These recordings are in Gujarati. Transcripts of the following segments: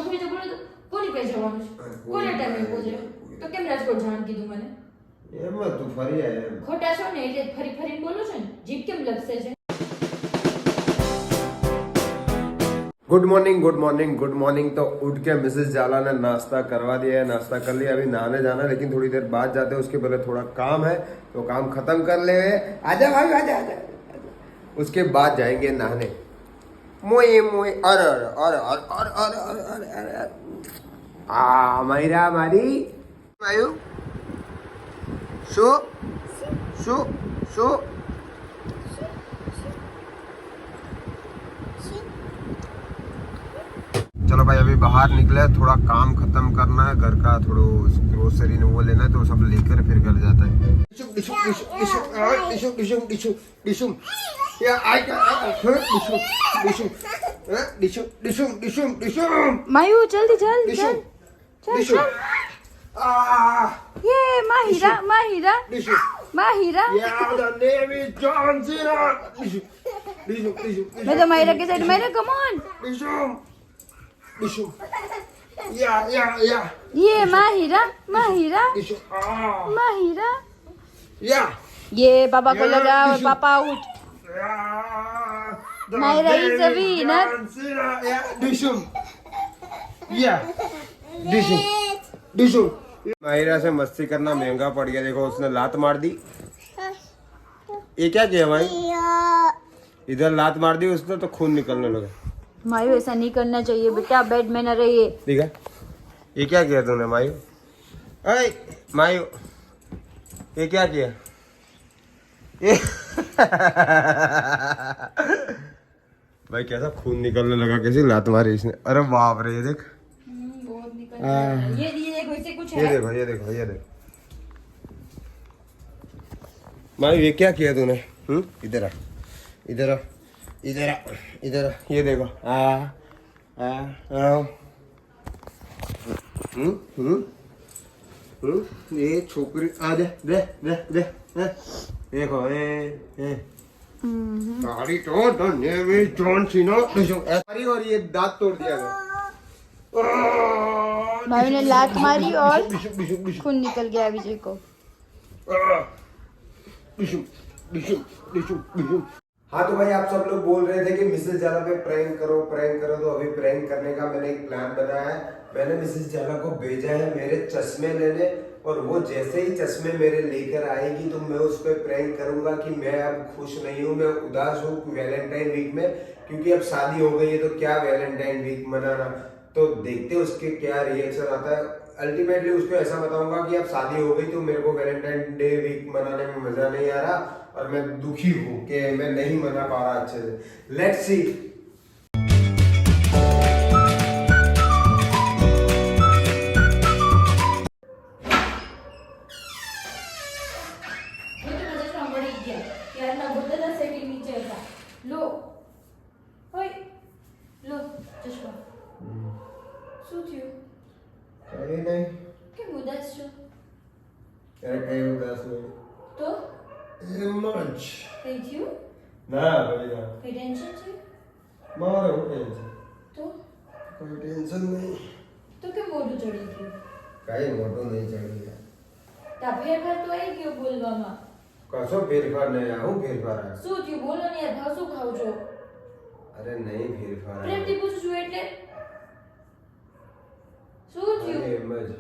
છોકરી તો બોલે તો કોની પાસે જવાનું છે, કોને ટાઈમે પહોંચે, તો કેમ રાજકોટ જવાનું કીધું મને? એમ તું ફરી આય એમ. ખોટા છો ને એટલે ફરી ફરીને બોલું છે ને, જીભ કેમ લપસે છે? Good morning. तो उठ के मिसेस जाला ने नाश्ता करवा दिया है, नाश्ता कर लिया। अभी नहाने जाना है, लेकिन थोड़ी देर बाद जाते हैं। उसके पहले थोड़ा काम है, तो काम खत्म कर ले। आजा भाई आजा आजा। उसके बाद जाएंगे नहाने। मोए मोए अरे अरे अरे अरे अरे अरे अरे अरे आ मायरा मारी आयु शो शो शो चलो भाई अभी बाहर निकले, थोड़ा काम खत्म करना है घर का, थोड़ा ग्रोसरी ने वो लेना है, तो सब लेकर फिर घर जाता है। मायू जल्दी जल्दी चल चल चल। ये माहिरा माहिरा माहिरा, मैं तो माहिरा के साइड। Mahira come on. ये माहिरा माहिरा माहिरा, ये पापा को लगाओ, पापा out. Mahira is a winner. Mahira से मस्ती करना महंगा पड़ गया। देखो उसने लात मार दी। ये क्या किया भाई? इधर लात मार दी उसने तो खून निकलने लगा। मायू ऐसा नहीं करना चाहिए बेटा, बेड में न रहिए। ठीक है, ये क्या किया तूने मायू? अरे मायू ये क्या किया? ये भाई कैसा खून निकलने लगा, कैसी लात मारी इसने। अरे बाप रे, ये देख बहुत निकल रहा है। ये देखो, इससे कुछ ये है। देखो ये देखो ये देखो मायू ये क्या किया तूने? इधर आ इधर आ इधर आ इधर आ, ये देखो ये छोकरी आ जा दे दे दे देखो गाड़ी तो धन्य में जॉन सीना और ये दांत तोड़ दिया मायू ने लात मारी और खून निकल गया विजय को। हाँ तो भाई आप सब लोग बोल रहे थे कि मिसेस जाला पे प्रैंक करो, तो अभी प्रैंक करने का मैंने एक प्लान बनाया है। मैंने मिसेस जाला को भेजा है मेरे चश्मे लेने, और वो जैसे ही चश्मे मेरे लेकर आएगी तो मैं उस पर प्रैंक करूंगा कि मैं अब खुश नहीं हूँ, मैं उदास हूँ वैलेंटाइन वीक में, क्योंकि अब शादी हो गई है तो क्या वैलेंटाइन वीक मनाना। तो देखते उसके क्या रिएक्शन आता है। अल्टीमेटली उसको ऐसा बताऊंगा कि अब शादी हो गई तो मेरे को वैलेंटाइन डे वीक मनाने में मजा नहीं आ रहा, और मैं दुखी हूँ कि मैं नहीं मना पा रहा अच्छे से। Let's see. ના ભાઈ ના કઈ ટેન્શન છે? મારે હું ટેન્શન? તો કોઈ ટેન્શન નહીં। તો કેમ મોઢું ચડી ગયું? કઈ મોટું નહીં ચડી યાર। તા ફેરફાર તો આવી ગયો બોલવામાં। કશો ફેરફાર નહીં। હું ફેરફાર આવે? શું થયું બોલો ને યાર, ભાવ શું ખાવ છો? અરે નહીં ફેરફાર આવે। પ્રેમથી પૂછું છું એટલે શું થયું? અરે એમ જ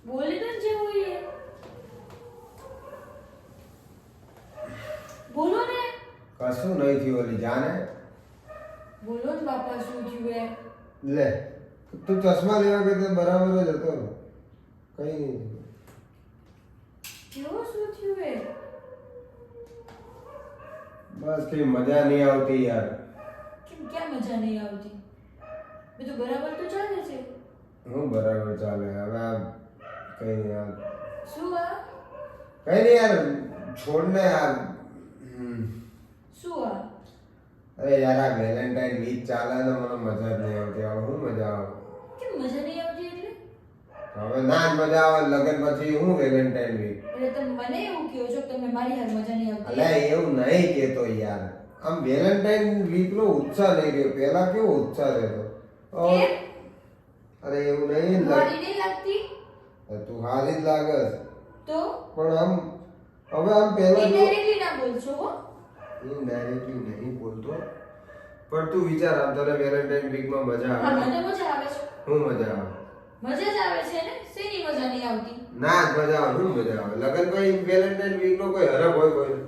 બોલે તો જે હોય એ બોલો ને। કશું નહીં થયું ઓલી જાને। બોલો ને બાપા શું થયું એ? લે તું ચશ્મા લેવા ગયો તો બરાબર જ હતો ને, કઈ નહીં થયું। કેવો શું થયું એ? બસ કઈ મજા નહીં આવતી યાર। કેમ ક્યાં મજા નહીં આવતી? બધું બરાબર તો ચાલે છે। હું બરાબર ચાલે હવે આ કઈ યાર શું આ? કઈ નહીં યાર, છોડ ને યાર। શું આ? અરે યાર આ વેલેન્ટાઇન વીક ચાલે ને, મને મજા જ નહીં આવતી। હવે હું મજા આવે? કેમ મજા નહીં આવતી એટલે? હવે ના જ મજા આવે લગન પછી હું વેલેન્ટાઇન વીક। એટલે તમે મને એવું કહો છો કે તમે મારી હાલ મજા નહીં આવતી? અલે એવું નહીં કેતો યાર, આમ વેલેન્ટાઇન વીક નો ઉત્સાહ નહીં રહ્યો, પહેલા કેવો ઉત્સાહ રહેતો। કેમ? અરે એવું નહીં મારી નહીં લાગતી તું હારી જ લાગસ તો પણ આમ હવે આમ પહેલા ઇનડાયરેક્ટલી ના બોલશો હો ઇનડાયરેક્ટલી નહીં બોલતો પણ તું વિચાર આમ તને વેલેન્ટાઇન વીક માં મજા હા આવે મને મજા આવે છે હું મજા આવે મજા જ આવે છે ને શેની મજા નહીં આવતી ના જ મજા આવે શું મજા આવે લગન ભાઈ વેલેન્ટાઇન વીક નો કોઈ હરખ હોય કોઈ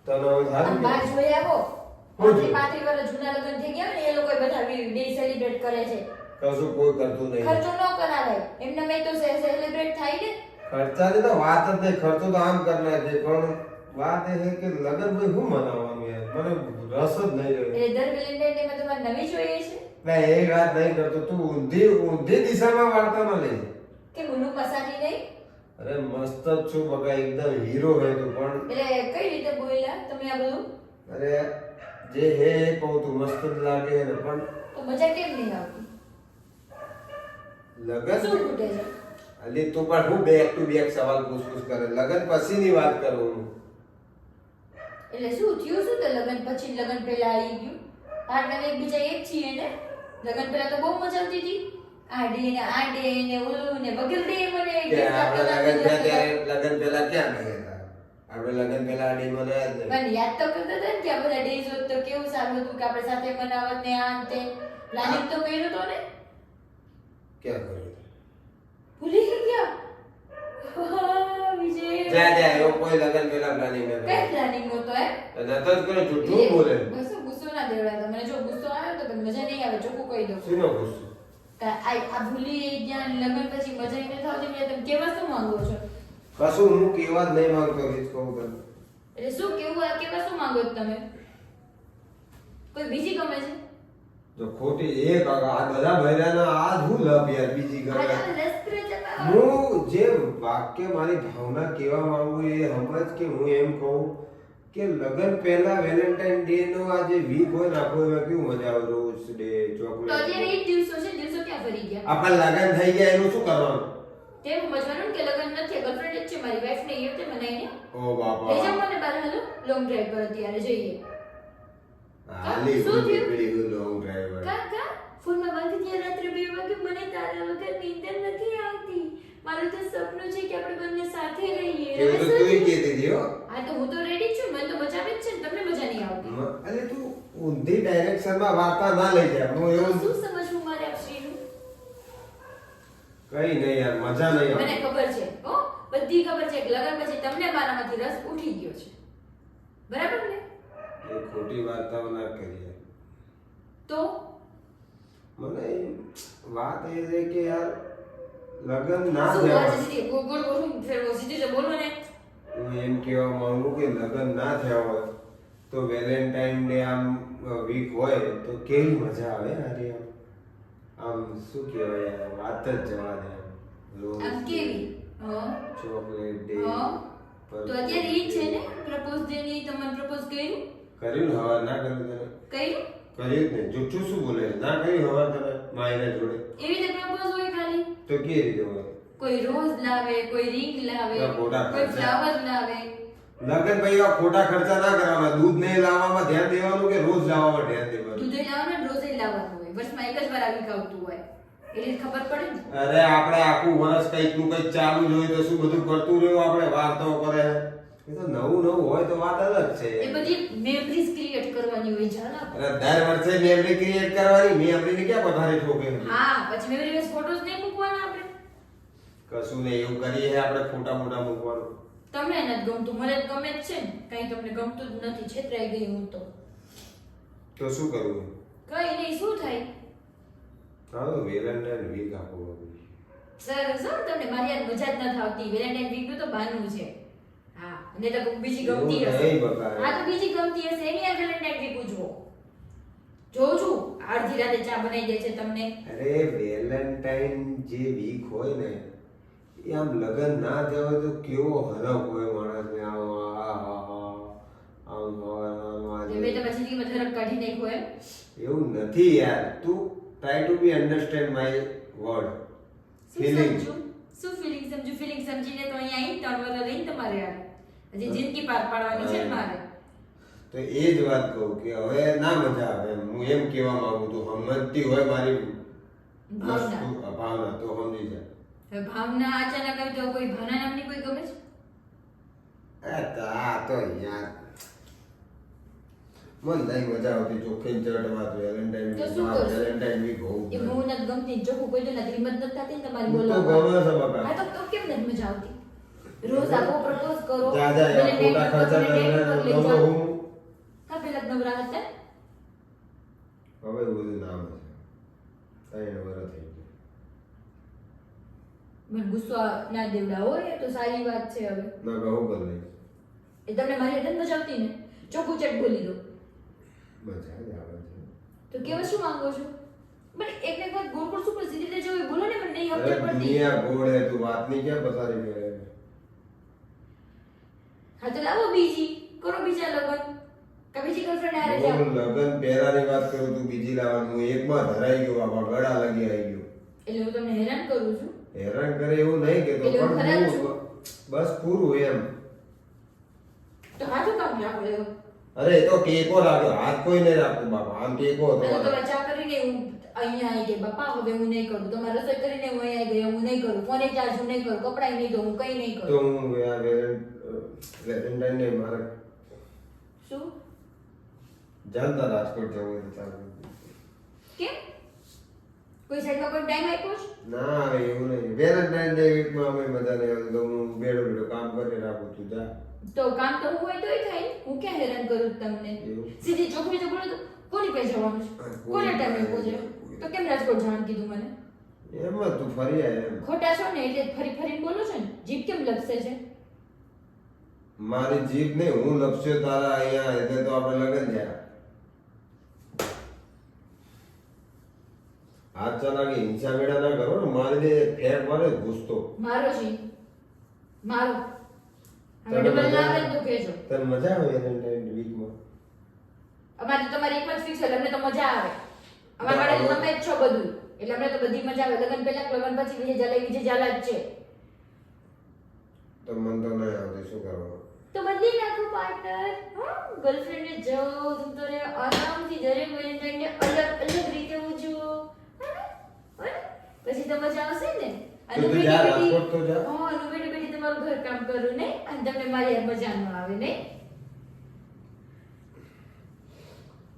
તને હવે આમ સારું બહાર જોઈ આવો હું આપણી જોયું? 35 વર્ષ જૂના લગ્ન થઈ ગયા ને એ લોકો બધા ડે સેલિબ્રેટ કરે છે કશું કોઈ કરતું નહીં ખર્ચો ન કરાવે એમને મેં તો સેલિબ્રેટ થાય ને ખર્ચાની તો વાત જ નહીં ખર્ચો તો આમ કરના છે પણ વાત એ છે કે લગન ભાઈ શું મનાવવાનું યાર મને રસ જ નહીં રહ્યો એટલે દર વેલેન્ટાઇન ડે માં તમારે નવી જોઈએ છે ના એ વાત નહીં કરતો તું ઊંધી દિશામાં વાર્તા ન લઈ કે મુન્નુ પસારી નહીં અરે મસ્ત જ છું બકા એકદમ હીરો હે તું પણ એટલે કઈ રીતે બોલ્યા તમે આ બધું અરે જે હે એ કહું તું મસ્ત જ લાગે છે ને પણ તો મજા કેમ નહીં આવતી લગન શું ખૂટે છે અલી તું પણ હું બેક ટુ બેક સવાલ પૂછ કરે લગન પછીની વાત કરું હું એટલે શું થયું શું તો લગન પછી લગન પહેલા આવી ગયું આપણે એકબીજા એક છીએ ને લગન પહેલા તો બહુ મજા આવતી હતી આ ડે ને ઓલું ને વગેરે ડે મને કે gift આપણે આપતા લગન હતા. થયા ત્યારે લગન પહેલા ક્યાં ગયા હતા આપણે લગન પહેલા આડી મનાયા જ નહીં પણ યાદ તો કરતા હતા ને કે આ બધા ડેઝ હોત તો કેવું સારું હતું કે આપણે સાથે મનાવત ને આ ને તે પ્લાનિંગ તો કર્યું તો ને ક્યાં કર્યું ભૂલી ગયા હા, વિજય જ્યાં એવો કોઈ લગન પહેલા પ્લાનિંગ ન કઈ કર્યું પ્લાનિંગ નહોતો હે નતો જ કરે જૂઠું બોલે બસ ગુસ્સો ના દેવડાવતા મને જો ગુસ્સો આવ્યો તો મને મજા નહીં આવે ચોખ્ખું કહી દઉં શીનો ગુસ્સો આ ભૂલી ગયા ને લગન પછી મજા નહીં થતી એટલે તમે કેવા શું માંગો છો કશું હું કેવા જ નહીં માંગતો રીત કહું તને એટલે શું કેવું આ કેવા શું માંગો છો તમે કોઈ બીજી ગમે છે જો ખોટી એક આ બધા ભર્યાના આ હું લપ યાર બીજી આ કરે રસપ્રદ જવાબ. હું જે વાક્ય મારી ભાવના કહેવા માંગુ એ સમજ કે હું એમ કહું કે લગન પહેલા વેલેન્ટાઇન ડે નો આ જે વીક હોય ને આખો એમાં કેવું મજા આવે રોઝ ડે તો અત્યારે ચોકલેટ એ જ દિવસો છે દિવસો ક્યાં ફરી ગયા આપણા લગન થઈ ગયા એનું શું કરવાનું તેમ સમજવાનું કે લગન નથી ગર્લફ્રેન્ડ જ છે મારી વાઈફ ને એ રીતે મનાઈને ઓ લઈ બાપા જાઓ મને બહાર હાલો લોંગ ડ્રાઈવ પર અત્યારે જઈએ હાલી શું ગુડી થયું? પીડી ગુડ લોંગ ડ્રાઈવર કાકા ફોનમાં વાત કરી રાત્રે 2 વાગે મને તારા વગર નીંદર નથી આવતી મારું તો સપનું છે કે આપણે બંને સાથે રહીએ એવું તો તુંય કહેતી હતી હો હા તો હું તો રેડી છું મને તો મજા આવે જ છે ને તમને મજા નહીં આવતી અરે તું ઊંધી ડાયરેક્શનમાં વાર્તા ના લઈ જા હું તો એવું શું સમજવું મારે આ શ્રીનું કઈ નહીં યાર મજા નહીં મને આવે ખબર છે હો બધી ખબર છે કે લગન પછી તમને મારામાંથી રસ ઉઠી ગયો છે બરાબર ને એ ખોટી વાર્તાઓ ના કરીએ તો મને વાત એ છે કે યાર લગન ના શું થયા વાત છે સીધી બોલ બોલ બોલ ફેરવો સીધી તો બોલો ને હું એમ કહેવા માંગુ કે લગન ના થયા હોય તો વેલેન્ટાઇન ડે આમ વીક હોય તો કેવી મજા આવે હારી આમ શું કહેવાય યાર વાત જ જવા દે રોજ આમ કેવી હા ચોકલેટ ડે હા તો અત્યારે ઈ જ છે ને પ્રપોઝ ડે ની તમને પ્રપોઝ કર્યું કર્યું ને હવાર ના કર્યું તને કર્યું કર્યું જ ને જુઠ્ઠું શું બોલે ના કર્યું હવાર તને માયના જોડે એવી રીતે પ્રપોઝ હોય ખાલી તો કેવી રીતે હોય કોઈ રોઝ લાવે કોઈ રિંગ લાવે ના, ખોટા કોઈ ખર્ચા. ફ્લાવર લાવે લગન ભાઈ એવા ખોટા ખર્ચા ના કરવાના દૂધ નહીં લાવવામાં ધ્યાન દેવાનું કે રોજ લાવવામાં ધ્યાન દેવાનું દૂધે લાવવાનું ને રોજે લાવવાનું હોય વર્ષમાં એક જ વાર આવી આવતું હોય એટલે ખબર પડે ને અરે આપણે આખું વર્ષ કઈક નું કઈક ચાલુ જ હોય તો શું બધું કરતું રહ્યું આપણે વાર્તાઓ કરે એ તો નવું નવું હોય તો વાત અલગ છે એ બધી મેમરીઝ ક્રિએટ કરવાની હોય છે ને અરે દર વર્ષે મેમરી ક્રિએટ કરવાની મેમરીને ક્યાં પથારે ઠોકે હા પછી મેમરી બેઝ ફોટોસ નહીં મૂકવાના આપણે કશું નહીં એવું કરીએ છે આપણે ફોટા મોટા મૂકવાનું તમને નથી ગમતું મને તો ગમે જ છે ને કઈ તમને ગમતું જ નથી છેતરાઈ ગઈ હું તો તો શું કરવું કઈ નહીં શું થાય ચાલો વેલેન્ટાઇન વીક આપો સરસ હો તમને મારી યાર મજા જ નથી આવતી વેલેન્ટાઇન વીક નું તો બાનું છે હા અને તો કોઈક બીજી ગમતી એવું હશે નહીં બકા. હા તો બીજી ગમતી હશે એની યાર વેલેન્ટાઇન વીક ઉજવો જોઉં છું અડધી રાતે ચા બનાવી દે છે તમને અરે વેલેન્ટાઇન જે વીક હોય ને એ આમ લગન ના થયા હોય તો કેવો હરખ હોય માણસને આમ મેં તો પછી રી મધરક કાઢી નાખ્યો એમ એવું નથી યાર તું try to be understand my word feeling શું ફિલિંગ સમજીને તો અહીંયા આવીને 3 વર્ષ રહીને તમારે યાર હજી જિંદગી પાર પાડવાની છે ને મારે તો એ જ વાત કહું કે હવે ના મજા આવે એમ. હું એમ કહેવા માંગુ છું સમજતી હોય મારી ભાવના. ભાવના તો સમજી જા. હવે ભાવના અચાનક આવી તો કોઈ ભાવના નામની કોઈ ગમે છે? આ તો યાર મન નહીં મજા આવતી ચોખ્ખી ચડવા તો વેલેન્ટાઇન તો શું કરશું? વેલેન્ટાઇન વીક હોવું એ હું નથી ગમતી ચોખ્ખું કોઈ નથી હિંમત નથી થતી ને તમારી તો બોલવામાં. ગમે છે બકા. હા તો કેમ નથી મજા આવતી? રોજ આપો પ્રપોઝ કરો જા જા યાર ખોટા ખર્ચા લઈ નવો જાઓ. હું હા પેલા જ નવરા હતા. હવે બધું નામ છે 3 વર્ષ થઈ ગયા. મને ગુસ્સો ના દેવડાવો એ તો સારી વાત છે. હવે ના કહું કર લઈ એ તમને મારી હેડન મજા આવતી ને ચોખ્ખું ચટ બોલી દો મજા જ આવે છે. તો કેવા શું માંગો છો? પણ એક એક વાત ગોળ ગોળ શું પણ સીધી રીતે જો બોલો ને મને નહીં અરે સમજ પડતી. દુનિયા ગોળ હે તું વાત નહીં ક્યાં પસારી કરે. હા તો લાવો બીજી કરો બીજા લગન કે બીજી ગર્લફ્રેન્ડ હારે જાઓ. હું લગન પહેરાની વાત કરું તું બીજી લાવવાનું હું એકમાં ધરાઈ ગયો બાપા ગળા લગી આવી ગયો. એટલે હું તમને હેરાન કરું છું. હેરાન કરે એવું નહીં કેતો એટલે હું ખરાબ પણ છું? હું બસ પૂરું એમ. તો હાથું કામ રાખો એવો. અરે એ તો ટેકો લાગ્યો હાથ કોઈ નહીં રાખતું બાપા આમ ટેકો હતો આ તો તમે ચા કરીને હું અહીંયા આવી ગઈ બાપા હવે હું નહીં કરું. તમારે રસોઈ કરીને હું અહીંયા આવી ગઈ હું નહીં કરું. ફોને ચાર્જ હું નહીં કરું. કપડાય નહીં ધોઉં હું કંઈ નહીં તો કરું. હું યાર વેલેન્ટાઇન ને મારે શું જાણતા રાજકોટ જવું હોય તો ચાલે. કેમ કોઈ સાઈડમાં કોઈ ટાઈમ આપ્યો છે? ના હવે એવું નહીં વેલેન્ટાઇન ડે વીકમાં અમે મજા નહીં આવતી તો હું બેડો બેડો કામ કરી રાખું તું જા. તો કામ તો હું હોય તોય થાય. હું ક્યાં હેરાન કરું છું તમને? એવું? સીધી ચોકડી તો બોલો તો કોની પાસે જવાનું છે? કોને ટાઈમે પહોંચે? તો કેમ રાજકોટ જવાનું કીધું મને? એમ જ તું ફરી આય એમ. ખોટા છો ને એટલે ફરી ફરીને બોલો છો ને. જીભ કેમ લપસે છે? મારી જીભ નહીં હું લપસ્યો તારા અહીંયા એટલે તો આપણે લગન થયા. હાથ ચલાવી હિંસા મેળા ના કરો ને મારી જે ફેર મારે ગુસ્તો મારો જી મારો હવે તને ડબલ મજા ના આવે આવે? ને તો કહેજો. તને મજા આવે વેલેન્ટાઇન વીકમાં? અમારે તો તમારી એક જ ફિક્સ છે અમને તો મજા આવે. અમારા માટે તો તમે જ છો બધું એટલે અમને તો બધી મજા આવે. લગન પહેલા લગન પછી વિજય ઝાલા જ છે. તો મન તો નહીં આવતી શું કરવાનું? તો બદલી નાખો પાર્ટનર. હા ગર્લફ્રેન્ડ ને જાઓ तुम તો રે આરામથી દરેક વેલેન્ટાઇન ડે અલગ અલગ રીતે ઉજવો. હા પછી તો મજા આવશે ને. તો તું જા, રાજકોટ તો જા. હા અને બેઠી બેઠી તમારું ઘર કામ કરું ને અને તમને મારી યાર મજા ન આવે ને.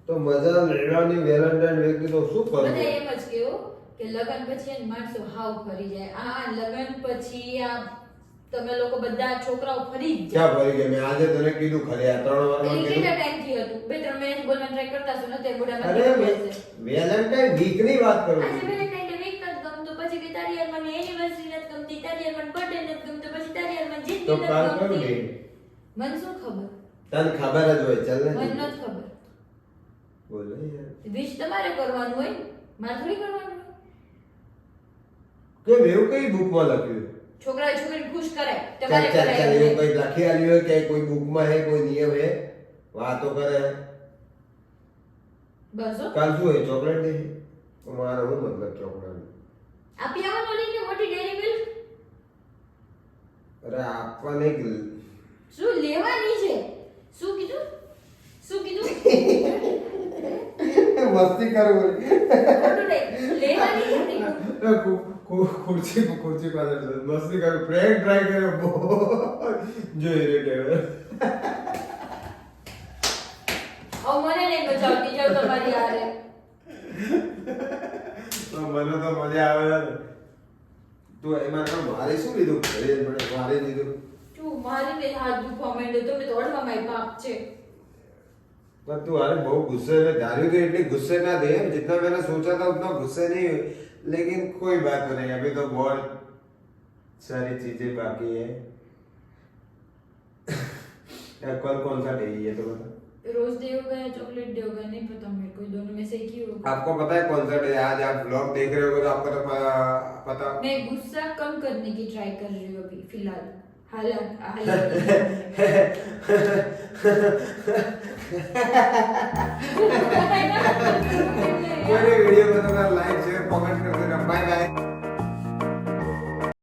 તો મજા લેવાની વેલેન્ટાઇન વીક તો શું બધા કરવું? એમ જ કેવું કે લગન પછી એને માણસો હાવ ફરી જાય. આ લગન પછી આ તમે લોકો બધા છોકરાઓ ફરી જ જાય. ક્યાં ફરી ગયા? મેં આજે તને કીધું ખરી આ 3 વારમાં એટલે કીધું. કેટલા ટાઈમથી હતું? 2-3 મહિનાથી બોલવાનું ટ્રાય કરતા છો ને અત્યારે મોઢામાં અરે નીકળી જશે. વેલેન્ટાઇન વીક ની વાત કરું આજે છું. વેલેન્ટાઇન ડે વીક નથી ગમતું પછી કે તારી યાર મને એનિવર્સરી નથી ગમતી તારી યાર મને બર્થડે નથી ગમતો પછી તારી યાર મને તો જિંદગી કાલ નથી કયું ગમતી. ડે? મને શું ખબર? તને ખબર જ હોય ચાલ ને મને નથી ખબર. બોલે યાર વિશ તમારે કરવાનું હોય મારે થોડી કરવાનું હોય. કેમ એવું કઈ બુકમાં લખ્યું? છોકરાએ છોકરીને ખુશ કરાય ચાલ તમારે ચાલ ચાલ કરાય એવું નહીં. કઈ લખી આલ્યું હોય કે કોઈ બુકમાં હે કોઈ નિયમ હે વાતો કરે બસ હો. કાલ શું હે ચોકલેટ દે તો મારે શું મતલબ ચોકલેટ? આપી આવવાનું લઈને મોટી ડેરી મિલ્ક અરે આપવા નહીં શું લેવાની છે? શું કીધું? શું કીધું? મસ્તી કરું ખોટું નહીં. લેવાની છે નહીં. ખુરશી પાછળ મસ્તી કરું પ્રેન્ક ટ્રાય કર્યો બહુ જોઈ રે કે હવે મને નહીં મજા આવતી જાઓ તમારી હારે. મને તો મજા આવે ને. તું એમાં તો મારે શું લીધું? ઘરે મને મારે લીધું તું મારી ને હાથ દુખવા માંડ્યો તમને તો અડવામાં પાપ છે. पर तू अरे बहुत गुस्से में धारी तो इतनी गुस्से ना दे जितना मैंने सोचा था उतना गुस्से नहीं हुई लेकिन कोई बात नहीं अभी तो बहुत सारी चीजें बाकी है यार कल कौन सा डे है ये तो बता रोज डे होगा या चॉकलेट डे होगा नहीं पता मेरे को दोनों में से एक ही होगा. आपको पता है कौन सा डे है? आज आप ब्लॉग देख रहे होगे तो आपको तो पता मैं गुस्सा कम करने की ट्राई कर रही हूँ अभी फिलहाल. हालांकि मेरे वीडियो को तो लाइक शेयर कमेंट कर देना बाय बाय